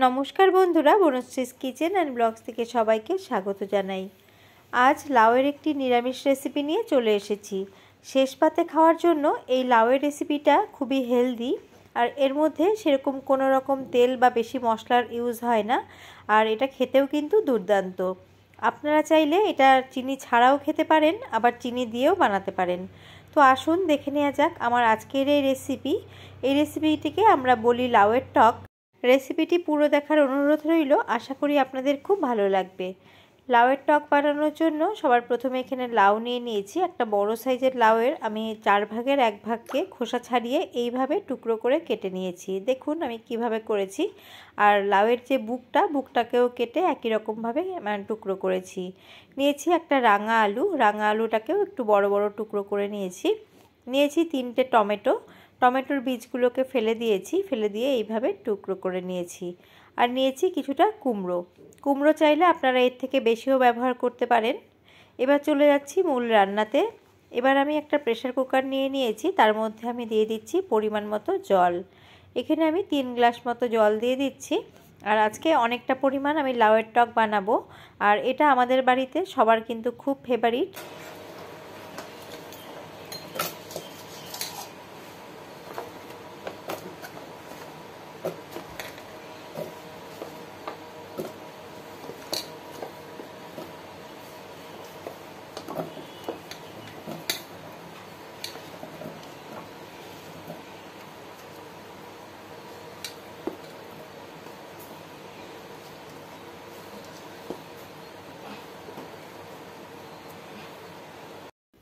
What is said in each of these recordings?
নমস্কার বন্ধুরা, বনশ্রীস kitchen and blogs থেকে সবাইকে স্বাগত জানাই। আজ লাউয়ের একটি নিরামিষ রেসিপি নিয়ে চলে এসেছি। শেষ পাতে খাওয়ার জন্য এই লাউয়ের রেসিপিটা খুবই হেলদি, আর এর মধ্যে সেরকম কোনো রকম তেল বা বেশি মশলার ইউজ হয় না, আর এটা খেতেও কিন্তু দুর্দান্ত। আপনারা চাইলে এটা চিনি ছাড়াও খেতে পারেন, আবার চিনি দিয়েও বানাতে পারেন। তো আসুন দেখে নেওয়া যাক আমার আজকের এই রেসিপি। এই রেসিপিটিকে আমরা বলি লাউয়ের টক। রেসিপিটি পুরো দেখার অনুরোধ রইল, আশা করি আপনাদের খুব ভালো লাগবে। লাউয়ের টক বানানোর জন্য সবার প্রথমে এখানে লাউ নিয়ে নিয়েছি। একটা বড় সাইজের লাউয়ের আমি 4 ভাগের 1 ভাগকে খোসা ছাড়িয়ে এইভাবে টুকরো করে কেটে নিয়েছি। দেখুন আমি কিভাবে করেছি। আর লাউয়ের যে বুকটাকেও কেটে একই রকমভাবে টুকরো করেছি। নিয়েছি একটা রাঙা আলুটাকেও একটু বড় বড় টুকরো করে নিয়েছি। 3টে টমেটোর বীজগুলোকে ফেলে দিয়ে এইভাবে টুকরো করে নিয়েছি। আর নিয়েছি কিছুটা কুমড়ো চাইলে আপনারা এর থেকে বেশিও ব্যবহার করতে পারেন। এবার চলে যাচ্ছি মূল রান্নাতে। এবার আমি একটা প্রেসার কুকার নিয়ে নিয়েছি, তার মধ্যে আমি দিয়ে দিচ্ছি পরিমাণ মতো জল। এখানে আমি 3 গ্লাস মতো জল দিয়ে দিচ্ছি। আর আজকে অনেকটা পরিমাণ আমি লাউয়ের টক বানাবো, আর এটা আমাদের বাড়িতে সবার কিন্তু খুব ফেভারিট।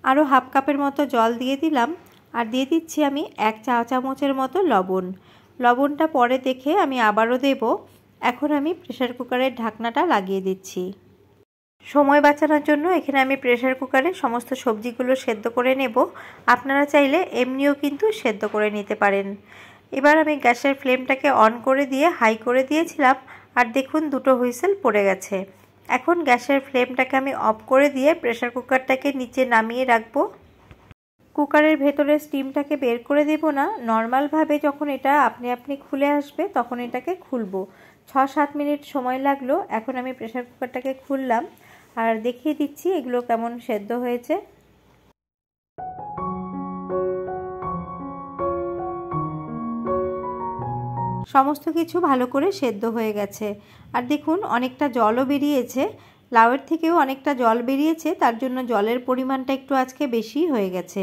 আরও হাফ কাপের মতো জল দিয়ে দিলাম, আর দিয়ে দিচ্ছি আমি 1 চা চামচের মতো লবণটা পরে দেখে আমি আবারও দেব। এখন আমি প্রেসার কুকারের ঢাকনাটা লাগিয়ে দিচ্ছি। সময় বাঁচানোর জন্য এখানে আমি প্রেসার কুকারে সমস্ত সবজিগুলো সেদ্ধ করে নেব। আপনারা চাইলে এমনিও কিন্তু সেদ্ধ করে নিতে পারেন। এবার আমি গ্যাসের ফ্লেমটাকে অন করে দিয়ে হাই করে দিয়েছিলাম, আর দেখুন 2টো হুইসেল পড়ে গেছে। এখন গ্যাসের ফ্লেমটাকে আমি অফ করে দিয়ে প্রেসার কুকারটাকে নিচে নামিয়ে রাখবো। কুকারের ভেতরে স্টিমটাকে বের করে দেব না, নর্মালভাবে যখন এটা আপনি খুলে আসবে তখন এটাকে খুলবো। 6-7 মিনিট সময় লাগলো। এখন আমি প্রেসার কুকারটাকে খুললাম আর দেখিয়ে দিচ্ছি এগুলো কেমন সেদ্ধ হয়েছে। সমস্ত কিছু ভালো করে সেদ্ধ হয়ে গেছে, আর দেখুন অনেকটা জলও বেরিয়েছে। লাউয়ের থেকেও অনেকটা জল বেরিয়েছে, তার জন্য জলের পরিমাণটা একটু আজকে বেশি হয়ে গেছে।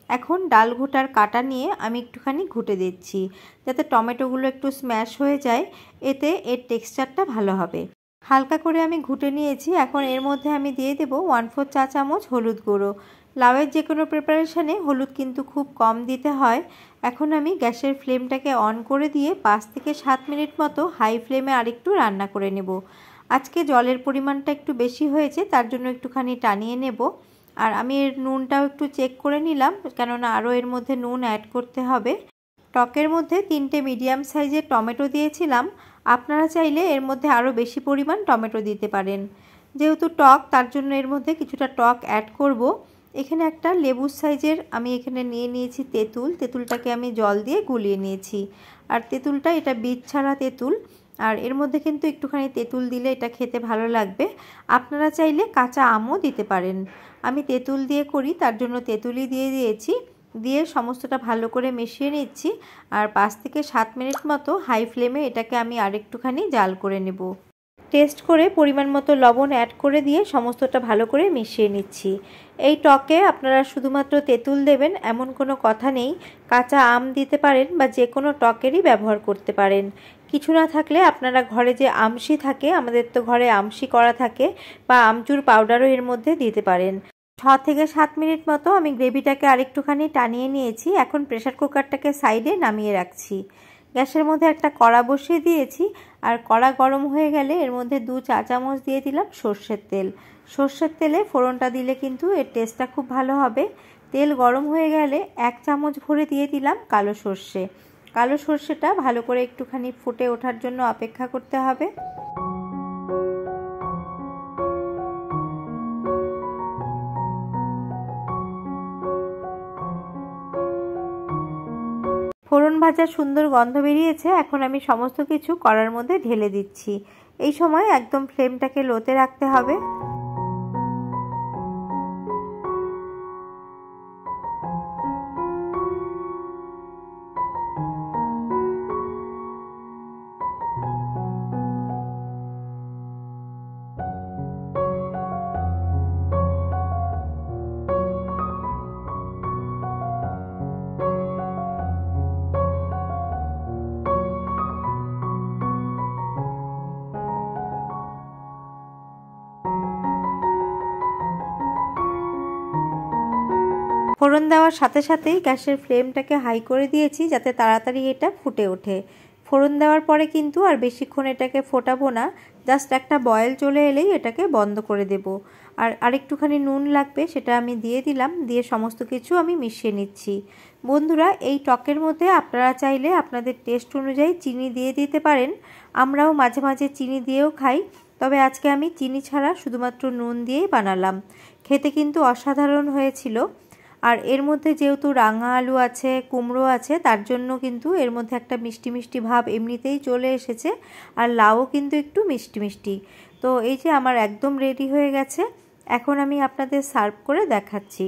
এখন ডাল ঘোটার কাঁটা নিয়ে আমি একটুখানি ঘুটে দিচ্ছি, যাতে টমেটোগুলো একটু স্ম্যাশ হয়ে যায়, এতে এর টেক্সচারটা ভালো হবে। হালকা করে আমি ঘুটে নিয়েছি। এখন এর মধ্যে আমি দিয়ে দেব 1/4 চা চামচ হলুদ গুঁড়ো। লাউয়ের যে কোনো প্রিপারেশানে হলুদ কিন্তু খুব কম দিতে হয়। এখন আমি গ্যাসের ফ্লেমটাকে অন করে দিয়ে 5 থেকে 7 মিনিট মতো হাই ফ্লেমে আরেকটু রান্না করে নেব। আজকে জলের পরিমাণটা একটু বেশি হয়েছে, তার জন্য একটুখানি টানিয়ে নেব। আর আমি এর নুনটাও একটু চেক করে নিলাম, কেননা আরও এর মধ্যে নুন অ্যাড করতে হবে। টকের মধ্যে 3টে মিডিয়াম সাইজের টমেটো দিয়েছিলাম। আপনারা চাইলে এর মধ্যে আরও বেশি পরিমাণ টমেটো দিতে পারেন। যেহেতু টক, তার জন্য এর মধ্যে কিছুটা টক অ্যাড করব। এখানে একটা লেবুর সাইজের আমি এখানে নিয়ে নিয়েছি তেঁতুলটাকে আমি জল দিয়ে গুলিয়ে নিয়েছি। আর তেঁতুলটা এটা বীজ ছাড়া তেঁতুল, আর এর মধ্যে কিন্তু একটুখানি তেঁতুল দিলে এটা খেতে ভালো লাগবে। আপনারা চাইলে কাঁচা আমও দিতে পারেন। আমি তেঁতুল দিয়ে করি, তার জন্য তেঁতুলই দিয়ে দিয়েছি। দিয়ে সমস্তটা ভালো করে মিশিয়ে নিচ্ছি, আর 5 থেকে 7 মিনিট মতো হাই ফ্লেমে এটাকে আমি আরেকটুখানি জাল করে নেব। টেস্ট করে পরিমাণ মতো লবণ অ্যাড করে দিয়ে সমস্তটা ভালো করে মিশিয়ে নিচ্ছি। এই টকে আপনারা শুধুমাত্র তেঁতুল দেবেন এমন কোনো কথা নেই, কাঁচা আম দিতে পারেন বা যে কোনো টকেরই ব্যবহার করতে পারেন। কিছু না থাকলে আপনারা ঘরে যে আমশি থাকে, আমাদের তো ঘরে আমশি করা থাকে, বা আমচুর পাউডারও এর মধ্যে দিতে পারেন। 6 থেকে 7 মিনিট মতো আমি গ্রেভিটাকে আরেকটুখানি টানিয়ে নিয়েছি। এখন প্রেসার কুকারটাকে সাইডে নামিয়ে রাখছি। গ্যাসের মধ্যে একটা কড়া বসিয়ে দিয়েছি, আর কড়া গরম হয়ে গেলে এর মধ্যে 2 চা চামচ দিয়ে দিলাম সর্ষের তেল। সর্ষের তেলে ফোড়নটা দিলে কিন্তু এর টেস্টটা খুব ভালো হবে। তেল গরম হয়ে গেলে 1 চামচ ভরে দিয়ে দিলাম কালো সর্ষেটা ভালো করে একটুখানি ফুটে ওঠার জন্য অপেক্ষা করতে হবে। ফোড়ন ভাজার সুন্দর গন্ধ বেরিয়েছে। এখন আমি সমস্ত কিছু কড়ার মধ্যে ঢেলে দিচ্ছি। এই সময় একদম ফ্লেমটাকে লোতে রাখতে হবে। ফোড়ন দেওয়ার সাথে সাথেই গ্যাসের ফ্লেমটাকে হাই করে দিয়েছি যাতে তাড়াতাড়ি এটা ফুটে ওঠে। ফোড়ন দেওয়ার পরে কিন্তু আর বেশিক্ষণ এটাকে ফোটাবো না, জাস্ট একটা বয়েল চলে এলেই এটাকে বন্ধ করে দেব। আর আরেকটুখানি নুন লাগবে, সেটা আমি দিয়ে দিলাম। দিয়ে সমস্ত কিছু আমি মিশিয়ে নিচ্ছি। বন্ধুরা, এই টকের মধ্যে আপনারা চাইলে আপনাদের টেস্ট অনুযায়ী চিনি দিয়ে দিতে পারেন। আমরাও মাঝে মাঝে চিনি দিয়েও খাই, তবে আজকে আমি চিনি ছাড়া শুধুমাত্র নুন দিয়েই বানালাম। খেতে কিন্তু অসাধারণ হয়েছিল। আর এর মধ্যে যেহেতু রাঙা আলু আছে, কুমড়ো আছে, তার জন্য কিন্তু এর মধ্যে একটা মিষ্টি মিষ্টি ভাব এমনিতেই চলে এসেছে। আর লাউও কিন্তু একটু মিষ্টি মিষ্টি। তো এই যে আমার একদম রেডি হয়ে গেছে। এখন আমি আপনাদের সার্ভ করে দেখাচ্ছি।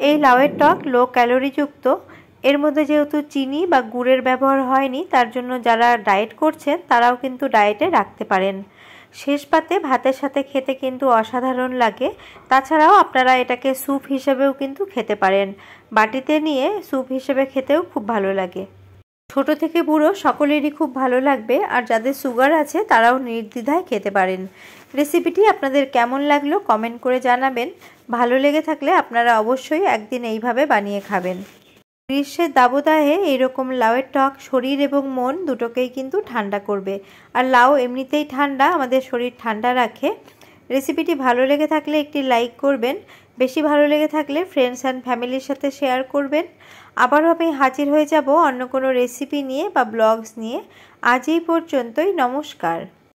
এই লাউয়ের টক লো ক্যালোরিযুক্ত। এর মধ্যে যেহেতু চিনি বা গুড়ের ব্যবহার হয়নি, তার জন্য যারা ডায়েট করছেন তারাও কিন্তু ডায়েটে রাখতে পারেন। শেষ পাতে ভাতের সাথে খেতে কিন্তু অসাধারণ লাগে। তাছাড়াও আপনারা এটাকে স্যুপ হিসেবেও কিন্তু খেতে পারেন। বাটিতে নিয়ে স্যুপ হিসেবে খেতেও খুব ভালো লাগে। ছোট থেকে বুড়ো সকলেরই খুব ভালো লাগবে। আর যাদের সুগার আছে তারাও নির্দ্বিধায় খেতে পারেন। রেসিপিটি আপনাদের কেমন লাগলো কমেন্ট করে জানাবেন। ভালো লেগে থাকলে আপনারা অবশ্যই একদিন এইভাবে বানিয়ে খাবেন। গ্রীষ্মের দাবদাহে এইরকম লাউয়ের টক শরীর এবং মন দুটোকেই কিন্তু ঠান্ডা করবে। আর লাউ এমনিতেই ঠান্ডা, আমাদের শরীর ঠান্ডা রাখে। রেসিপিটি ভালো লেগে থাকলে একটি লাইক করবেন। বেশি ভালো লেগে থাকলে ফ্রেন্ডস অ্যান্ড ফ্যামিলির সাথে শেয়ার করবেন। আবারও আমি হাজির হয়ে যাব অন্য কোনো রেসিপি নিয়ে বা ব্লগস নিয়ে। আজ এই পর্যন্তই, নমস্কার।